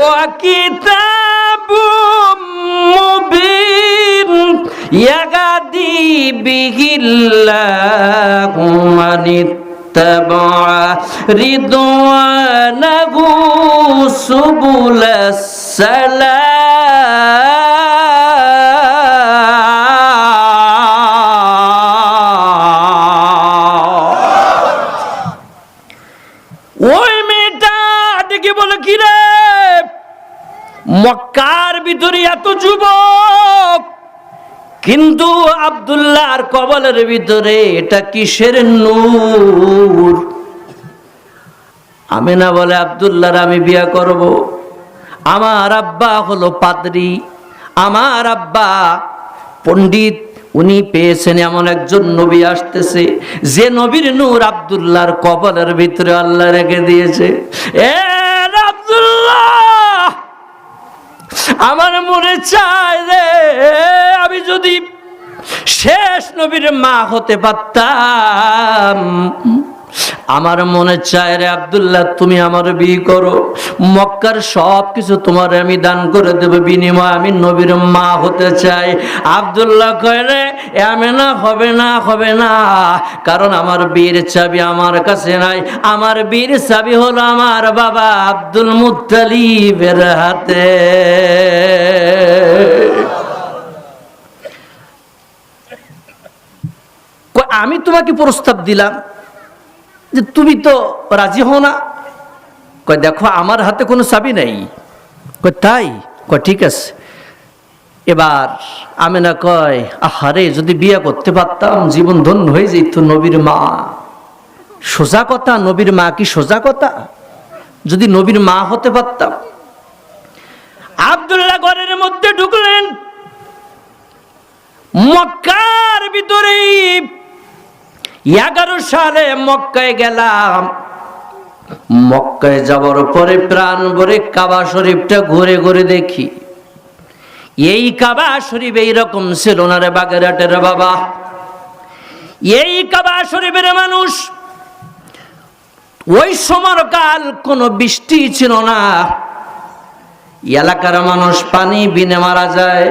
وكتاب مبين يهدي به الله من اتبع رضوانه سبل السلام মক্কার ভিতরে এত যুবক, কিন্তু আব্দুল্লাহর কবলের ভিতরে এটা কিসের নূর? আমিনা বলে, আব্দুল্লাহর আমি বিয়ে করব। আমার আব্বা হলো পাদ্রী, আমার আব্বা পণ্ডিত, উনি পেয়েছেন এমন একজন নবী আসতেছে যে নবীর নূর আব্দুল্লাহর কবলের ভিতরে আল্লাহ রেখে দিয়েছে। আব্দুল্লাহ, আমার মনে চায় রে, আমি যদি শেষ নবীর মা হতে পারতাম। আমার মনে চায় রে আব্দুল্লাহ, তুমি আমার বিয়ে করো, মক্কার সব কিছু তোমার আমি দান করে দেব, বিনিময় আমি নবীর মা হতে চাই। আব্দুল্লাহ কয় রে, আমেনা হবে না, হবে না, কারণ আমার বীর চাবি আমার কাছে নাই। আমার বীর চাবি হলো আমার বাবা আব্দুল মুত্তালিবের হাতে। আমি তোমাকে প্রস্তাব দিলাম যে তুমি তো রাজি হও না। কয় দেখো আমার হাতে কোনো চাবি নাই। কয় তাই? কয় ঠিক আছে। এবার আমেনা কয়, আহারে যদি বিয়ে করতে পারতাম জীবন ধন্য হয়ে যেত। নবীর মা, সোজা কথা, নবীর মা কি সোজা কথা? যদি নবীর মা হতে পারতাম। আব্দুল্লাহ ঘরের মধ্যে ঢুকলেন। মক্কার ভিতরে 11 সালে মক্কায় গেলাম। মক্কায় যাওয়ার পরে প্রাণ ভরে কাবা শরীফটা ঘুরে ঘুরে দেখি। এই কাবা শরীফ এইরকম ছিল না রে বাগেরহাটের বাবা। এই কাবা শরীফের মানুষ, ওই সময়কাল কোনো বৃষ্টি ছিল না, এলাকার মানুষ পানি বিনে মারা যায়।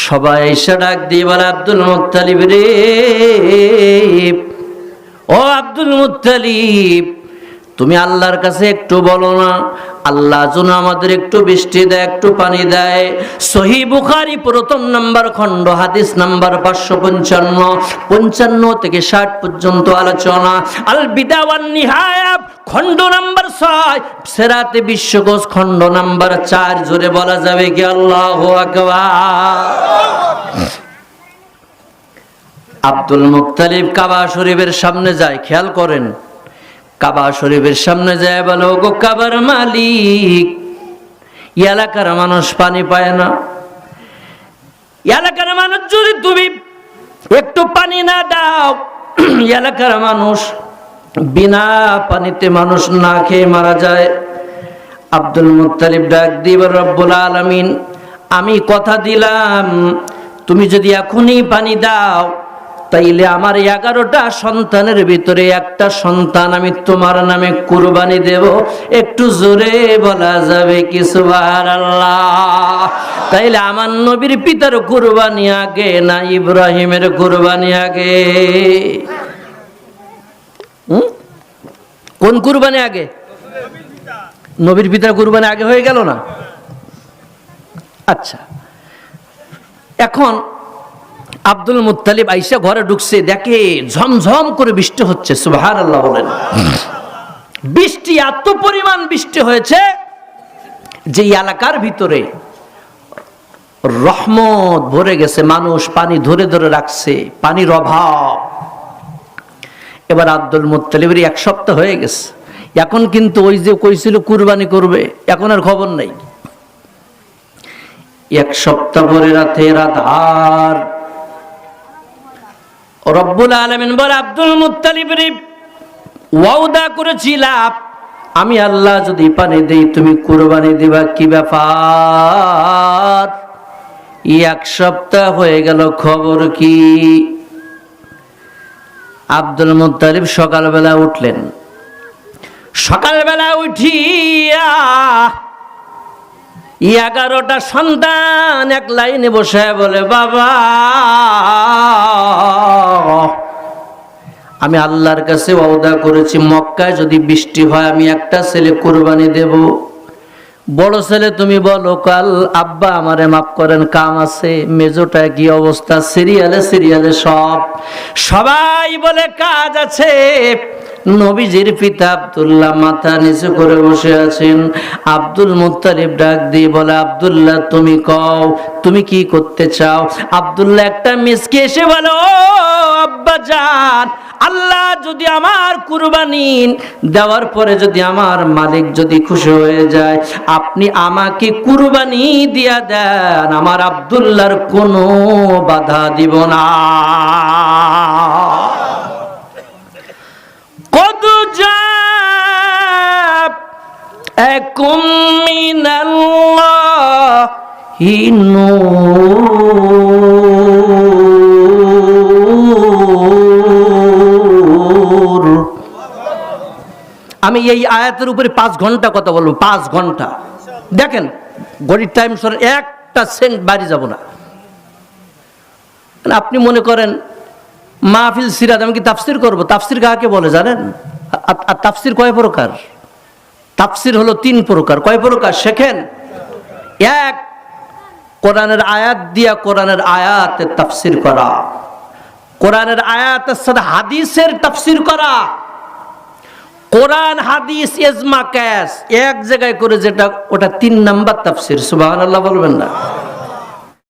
সবাই এসে ডাক দিয়ে বলে, আব্দুল মুত্তালিব রে, ও আব্দুল মুত্তালিব, তুমি আল্লাহর কাছে একটু বলো না, আল্লাহ যেন আমাদের একটু বৃষ্টি দেয়, একটু পানি দেয়। সহিহ বুখারী প্রথম নাম্বার খণ্ড, হাদিস নাম্বার 555, 55 থেকে 60 পর্যন্ত আলোচনা। আল বিদা ওয়ান নিহায়া খণ্ড নাম্বার 6, সিরাতে বিশ্বকোষ খণ্ড নাম্বার 4। জোরে বলা যাবে কি আল্লাহু আকবার? আব্দুল মুত্তালিব কাবা শরীফের সামনে যায়। খেয়াল করেন, কাবা শরীফের সামনে যায় বলে, ওগো কাবার মালিক, এলাকার মানুষ পানি পায় না। এলাকার মানুষ যদি তুমি একটু পানি না দাও, এলাকার মানুষ বিনা পানিতে মানুষ না খেয়ে মারা যায়। আব্দুল মুত্তালিব ডাক দিয়ে বলে, রব্বুল আলামিন, আমি কথা দিলাম তুমি যদি এখনই পানি দাও, তাইলে আমার 11টা সন্তানের ভিতরে একটা সন্তান আমি তোমার নামে কুরবানি দেব। একটু জোরে বলা যাবে কি সুবহানাল্লাহ? তাইলে আমার নবীর পিতার কুরবানি আগে না ইব্রাহিমের কুরবানি আগে? কোন কুরবানি আগে? নবীর পিতার কুরবানি আগে হয়ে গেল না? আচ্ছা, এখন আব্দুল মুত্তালিব আইসা ঘরে ঢুকছে, দেখে ঝমঝম করে বৃষ্টি হচ্ছে। সুবহানাল্লাহ বলেন। বৃষ্টি এত পরিমাণ বৃষ্টি হয়েছে যে এলাকার ভিতরে রহমত ভরে গেছে, মানুষ পানি ধরে ধরে রাখছে, পানির অভাব। এবার আব্দুল মুত্তালিবের 1 সপ্তাহ হয়ে গেছে। এখন কিন্তু ওই যে কইছিল কুরবানি করবে, এখন আর খবর নাই। 1 সপ্তাহ পরে রাতের আধার রব্বুল আলামিন বলে, আব্দুল মুত্তালিব রে, ওয়াদা করেছিলাম আমি আল্লাহ যদি পানি দেই তুমি কুরবানি দিবা, কি ব্যাপার? 1 সপ্তাহ হয়ে গেল, খবর কি? আব্দুল মুত্তালিব সকালবেলা উঠলেন। সকালবেলা উঠিয়া 11টা সন্তান এক লাইনে বসে বলে, বাবা আমি আল্লাহর কাছে ওয়াদা করেছি মক্কায় যদি বৃষ্টি হয় আমি একটা ছেলে কুরবানি দেব। বড় ছেলে তুমি বলো কাল আব্বা আমারে মাফ করেন কাম আছে। মেজোটা কি অবস্থা, সিরিয়ালে সিরিয়ালে সবাই বলে কাজ আছে। নবীজির পিতা আব্দুল্লাহ মাথা নিচু করে বসে আছেন। আব্দুল মুত্তালিব ডাক দিয়ে বলে, আব্দুল্লাহ তুমি কও তুমি কি করতে চাও? আব্দুল্লাহ একটা মিসকে এসে বলে, ও আব্বা জান, আল্লাহ যদি আমার কুরবানি দেওয়ার পরে যদি আমার মালিক যদি খুশি হয়ে যায়, আপনি আমাকে কুরবানি দিয়া দেন, আমার আব্দুল্লাহর কোনো বাধা দিব না। কদ জাআকুম মিনাল্লাহি নূর। আমি এই আয়াতের উপরে 5 ঘন্টা কথা বলবো, 5 ঘন্টা। দেখেন ঘড়ির টাইম সর একটা সেন্ট বাড়ি যাব না। আপনি মনে করেন মাহফিল সিরাত আমি কি তাফসির করব? তাফসির কাকে বলে জানেন? আর তাফসির কয় প্রকার? তাফসির হলো 3 প্রকার। কয় প্রকার শেখেন? এক, কোরআনের আয়াত দিয়া কোরআনের আয়াতের তাফসির করা, কোরআনের আয়াতের সাথে হাদিসের তাফসির করা। কোরআন হাদিস ইজমা কিয়াস এক জায়গায় করে যেটা, ওটা 3 নাম্বার তাফসির। সুবহানাল্লাহ বলবেন না?